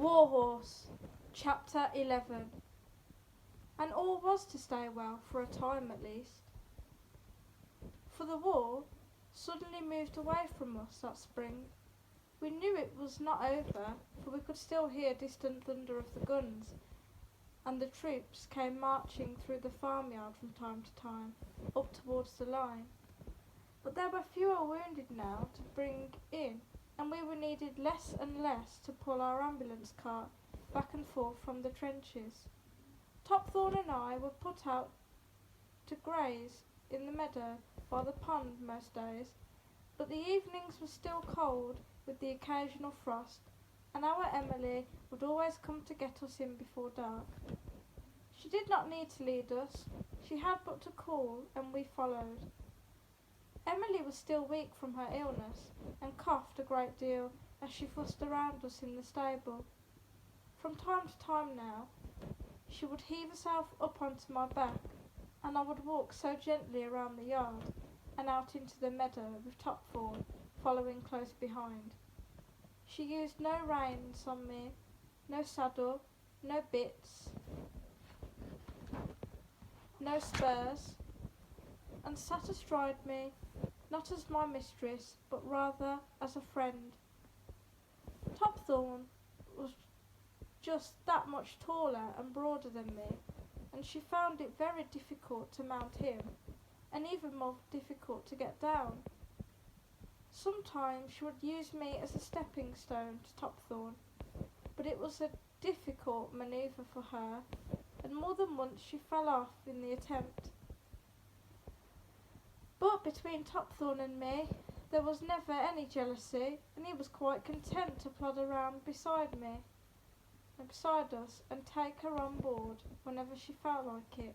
Warhorse Chapter 11. And all was to stay well, for a time at least. For the war suddenly moved away from us that spring. We knew it was not over, for we could still hear distant thunder of the guns, and the troops came marching through the farmyard from time to time, up towards the line. But there were fewer wounded now to bring in, and we were needed less and less to pull our ambulance cart back and forth from the trenches. Topthorne and I were put out to graze in the meadow by the pond most days, but the evenings were still cold with the occasional frost, and our Emily would always come to get us in before dark. She did not need to lead us, she had but to call, and we followed. Emily was still weak from her illness, and coughed a great deal as she fussed around us in the stable. From time to time now, she would heave herself up onto my back, and I would walk so gently around the yard and out into the meadow with Topthorne following close behind. She used no reins on me, no saddle, no bits, no spurs, and sat astride me, not as my mistress, but rather as a friend. Topthorne was just that much taller and broader than me, and she found it very difficult to mount him, and even more difficult to get down. Sometimes she would use me as a stepping stone to Topthorne, but it was a difficult manoeuvre for her, and more than once she fell off in the attempt. But between Topthorne and me there was never any jealousy, and he was quite content to plod around beside us and take her on board whenever she felt like it.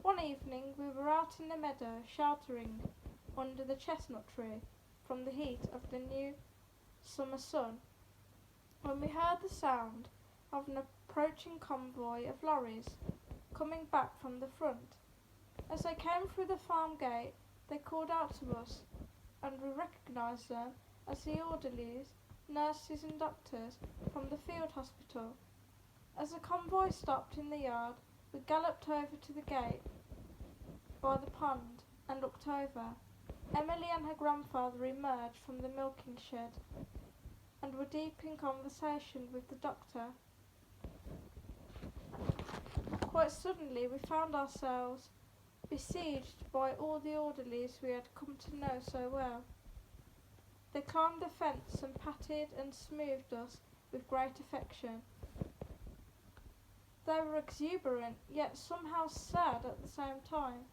One evening we were out in the meadow sheltering under the chestnut tree from the heat of the new summer sun, when we heard the sound of an approaching convoy of lorries coming back from the front. As they came through the farm gate, they called out to us, and we recognised them as the orderlies, nurses and doctors from the field hospital. As the convoy stopped in the yard, we galloped over to the gate by the pond and looked over. Emily and her grandfather emerged from the milking shed and were deep in conversation with the doctor. Quite suddenly we found ourselves besieged by all the orderlies we had come to know so well. They climbed the fence and patted and smoothed us with great affection. They were exuberant, yet somehow sad at the same time.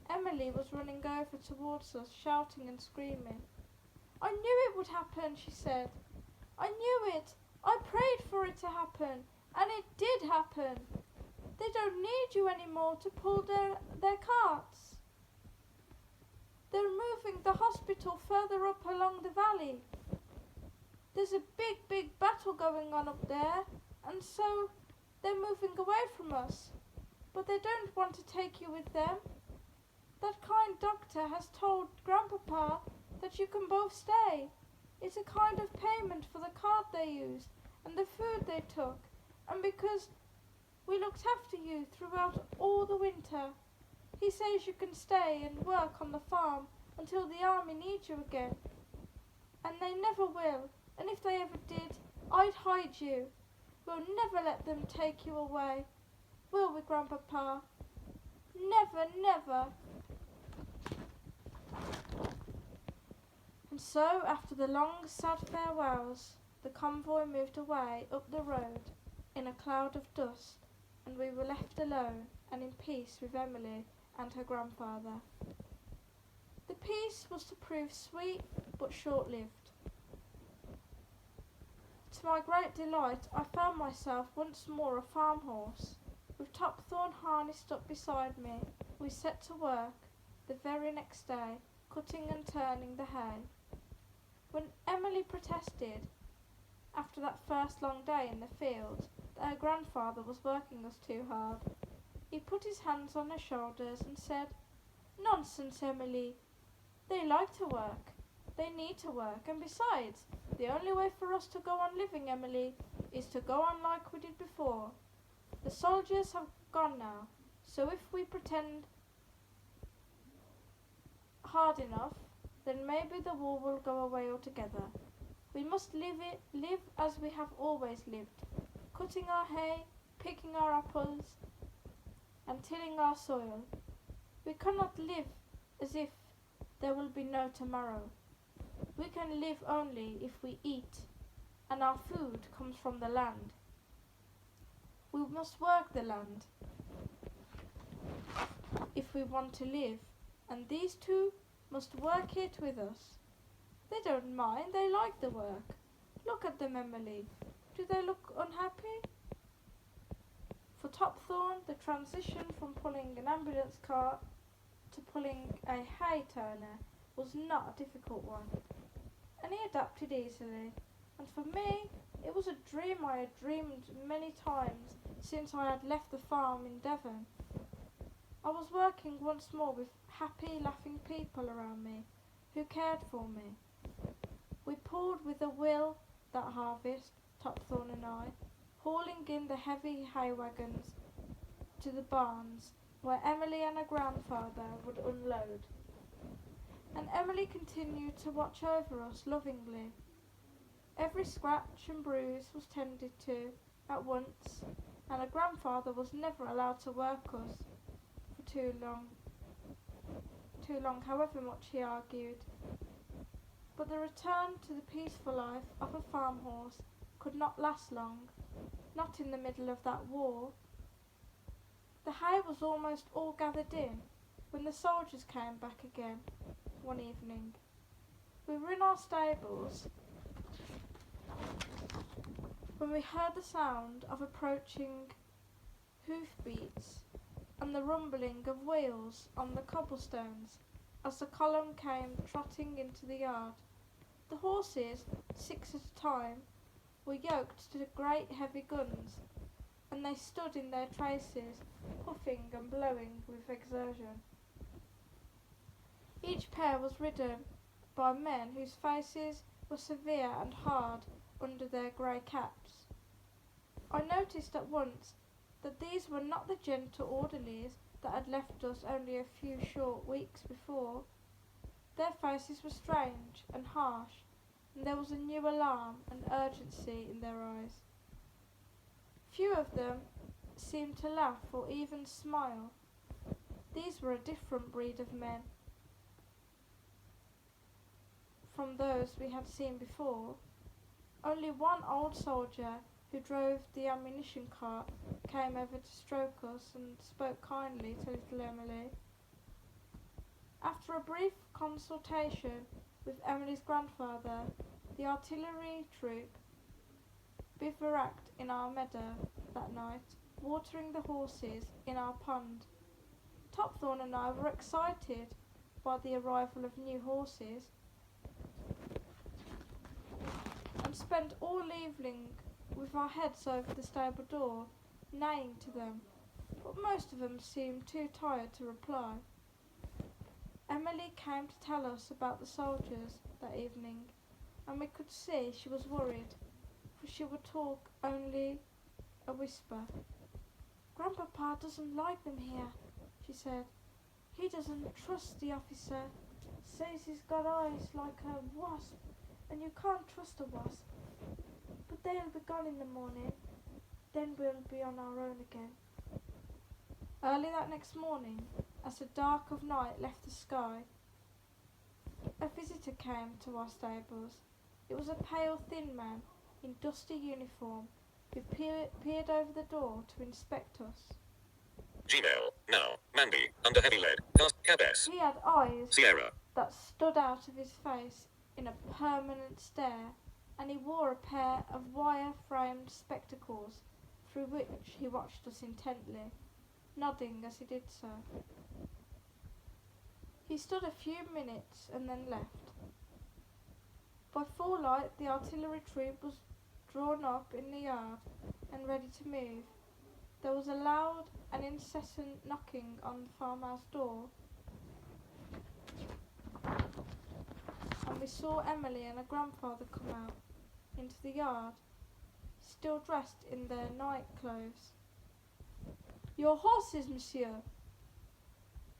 Emily was running over towards us, shouting and screaming. "I knew it would happen," she said. "I knew it. I prayed for it to happen, and it did happen. They don't need you anymore to pull their carts. They're moving the hospital further up along the valley. There's a big battle going on up there, and so they're moving away from us. But they don't want to take you with them. That kind doctor has told Grandpapa that you can both stay. It's a kind of payment for the cart they used and the food they took, and because we looked after you throughout all the winter. He says you can stay and work on the farm until the army needs you again. And they never will, and if they ever did, I'd hide you. We'll never let them take you away, will we, Grandpapa? Never, never." And so, after the long, sad farewells, the convoy moved away up the road in a cloud of dust, and we were left alone and in peace with Emily and her grandfather. The peace was to prove sweet but short-lived. To my great delight, I found myself once more a farm horse. With Topthorne harnessed up beside me, we set to work the very next day, cutting and turning the hay. When Emily protested, after that first long day in the field, that her grandfather was working us too hard, he put his hands on her shoulders and said, "Nonsense, Emily. They like to work. They need to work, and besides, the only way for us to go on living, Emily, is to go on like we did before. The soldiers have gone now, so if we pretend hard enough, then maybe the war will go away altogether. We must live as we have always lived, cutting our hay, picking our apples, and tilling our soil. We cannot live as if there will be no tomorrow. We can live only if we eat, and our food comes from the land. We must work the land if we want to live, and these two must work it with us. They don't mind, they like the work. Look at them, Emily. Do they look unhappy? For Topthorne, the transition from pulling an ambulance cart to pulling a hay turner was not a difficult one, and he adapted easily. And for me, it was a dream I had dreamed many times since I had left the farm in Devon. I was working once more with happy, laughing people around me who cared for me. We pulled with a will that harvest, Topthorne and I, hauling in the heavy hay wagons to the barns where Emily and her grandfather would unload. And Emily continued to watch over us lovingly. Every scratch and bruise was tended to at once, and her grandfather was never allowed to work us for too long, however much he argued. But the return to the peaceful life of a farm horse could not last long, not in the middle of that war. The hay was almost all gathered in when the soldiers came back again one evening. We were in our stables when we heard the sound of approaching hoofbeats and the rumbling of wheels on the cobblestones as the column came trotting into the yard. The horses, 6 at a time, were yoked to great heavy guns, and they stood in their traces, puffing and blowing with exertion. Each pair was ridden by men whose faces were severe and hard under their grey caps. I noticed at once that these were not the gentle orderlies that had left us only a few short weeks before. Their faces were strange and harsh, and there was a new alarm and urgency in their eyes. Few of them seemed to laugh or even smile. These were a different breed of men from those we had seen before. Only one old soldier who drove the ammunition cart came over to stroke us and spoke kindly to little Emily. After a brief consultation with Emily's grandfather, the artillery troop bivouacked in our meadow that night, watering the horses in our pond. Topthorne and I were excited by the arrival of new horses and spent all evening with our heads over the stable door, neighing to them, but most of them seemed too tired to reply. Emily came to tell us about the soldiers that evening, and we could see she was worried, for she would talk only a whisper. "Grandpapa doesn't like them here," she said. "He doesn't trust the officer. Says he's got eyes like a wasp, and you can't trust a wasp. But they'll be gone in the morning. Then we'll be on our own again." Early that next morning, as the dark of night left the sky, a visitor came to our stables. It was a pale, thin man in dusty uniform who peered over the door to inspect us. Gmail, now, Mandy, under heavy lead, cast cab S. He had eyes Sierra. that stood out of his face in a permanent stare, and he wore a pair of wire-framed spectacles through which he watched us intently, nodding as he did so. He stood a few minutes and then left. By full light, the artillery troop was drawn up in the yard and ready to move. There was a loud and incessant knocking on the farmhouse door, and and we saw Emily and her grandfather come out into the yard, still dressed in their night clothes. "Your horses, monsieur,"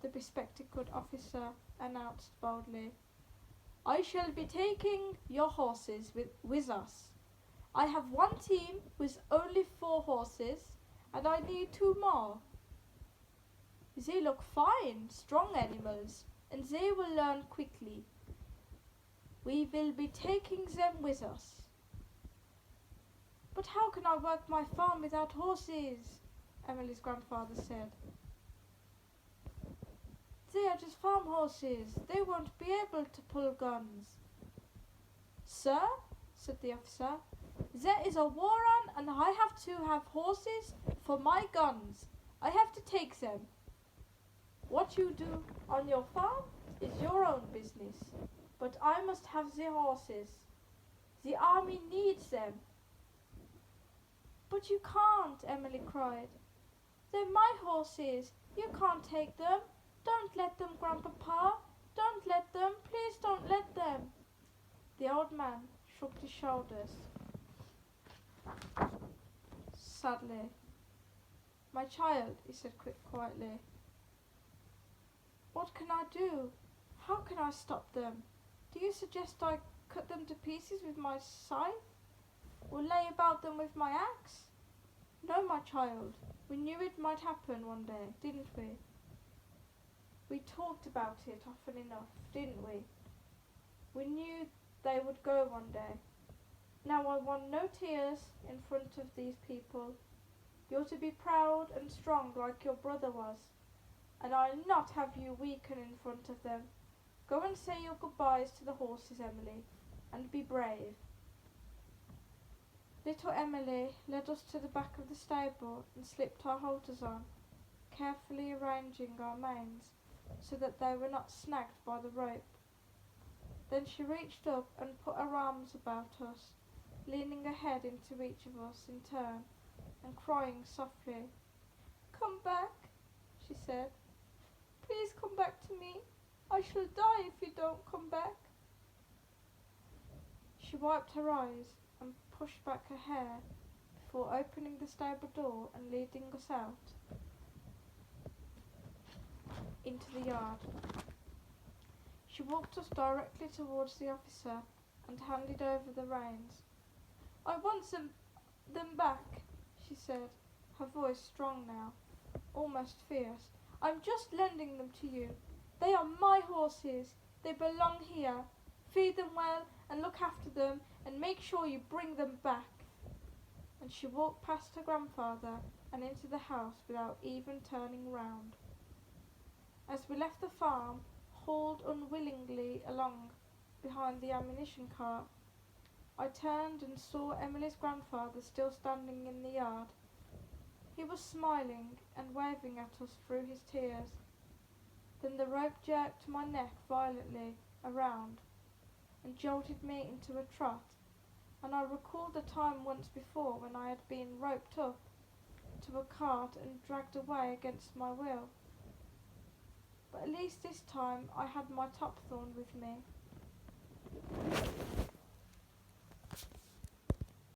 the bespectacled officer announced boldly. "I shall be taking your horses with us. I have one team with only 4 horses, and I need 2 more. They look fine, strong animals, and they will learn quickly. We will be taking them with us." "But how can I work my farm without horses?" Emily's grandfather said. "They are just farm horses. They won't be able to pull guns." "Sir," said the officer, "there is a war on, and I have to have horses for my guns. I have to take them. What you do on your farm is your own business, but I must have the horses. The army needs them." "But you can't," Emily cried. "They're my horses. You can't take them. Don't let them, Grandpapa. Don't let them. Please don't let them." The old man shrugged his shoulders sadly. "My child," he said quietly, "what can I do? How can I stop them? Do you suggest I cut them to pieces with my scythe? Or lay about them with my axe? No, my child, we knew it might happen one day, didn't we? We talked about it often enough, didn't we? We knew they would go one day. Now I want no tears in front of these people. You're to be proud and strong like your brother was, and I'll not have you weaken in front of them. Go and say your goodbyes to the horses, Emily, and be brave." Little Emily led us to the back of the stable and slipped our halters on, carefully arranging our manes so that they were not snagged by the rope. Then she reached up and put her arms about us, leaning her head into each of us in turn and crying softly. "Come back," she said. "Please come back to me. I shall die if you don't come back." She wiped her eyes and pushed back her hair before opening the stable door and leading us out into the yard. She walked us directly towards the officer and handed over the reins. "I want them back," she said, her voice strong now, almost fierce. "I'm just lending them to you. They are my horses. They belong here. Feed them well and look after them and make sure you bring them back." And she walked past her grandfather and into the house without even turning round. As we left the farm, hauled unwillingly along behind the ammunition cart, I turned and saw Emily's grandfather still standing in the yard. He was smiling and waving at us through his tears. Then the rope jerked my neck violently around and jolted me into a trot, and I recalled the time once before when I had been roped up to a cart and dragged away against my will. But at least this time I had my top thorn with me.